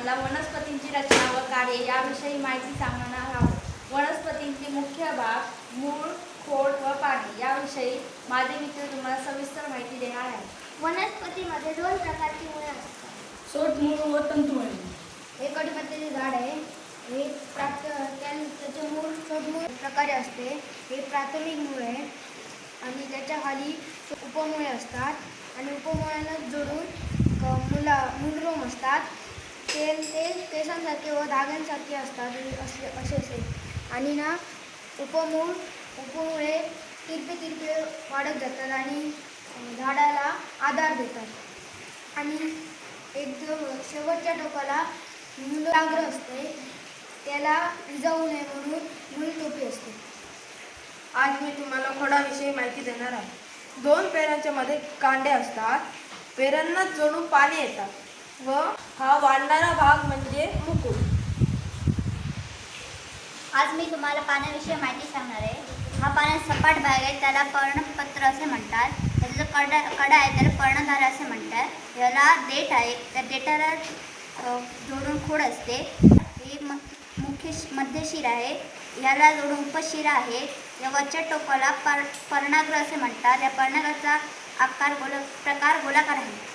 तुम्हाला वनस्पतींची रचना व कार्य याविषयी माहिती सांगणार आहोत। वनस्पतींचे मुख्य भाग, मूळ, खोड व पाने याविषयी माझे मित्र तुम्हाला सविस्तर माहिती देणार आहेत। वनस्पतीमध्ये दोन प्रकारची मुळे असतात, सोटमूळ व तंतुमूळ। हे कडीपत्त्याचे झाड आहे, हे त्याचे मूळ सोटमूळ प्रकारे असते, हे प्राथमिक मूळ आहे आणि त्याच्या खाली उपमुळे असतात आणि उपमुळ्यांना जोडून मूलरोम असतात, ते केसांसारखे व धाग्यांसारखे असतात असे आणि ना उपमुळे तिरपे वाढत जातात आणि झाडाला आधार देतात आणि एकदम शेवटच्या टोकाला मूलाग्र असते, त्याला विजावू नये म्हणून मूलटोपी असते। आज मी तुम्हाला खोडाविषयी माहिती देणार आहे। दोन पेरांच्या मध्ये कांडे असतात, पेरांना जोडून पाने येतात व हा वाढणारा भाग म्हणजे मुकुट। आज मी तुम्हाला पानाविषयी माहिती सांगणार आहे। हा पाण्याचा सपाट भाग आहे, त्याला पर्णपत्र असे म्हणतात। त्याचा जो कडा आहे त्याला पर्णधार असे म्हणतात। याला देठ आहे, त्या देठाला जोडून खोड असते। ही मध्यशिरा आहे, याला जोडून उपशिरा आहे। या वरच्या टोकाला पर्णाग्र असे म्हणतात। या पर्णाग्राचा प्रकार गोलाकार आहे।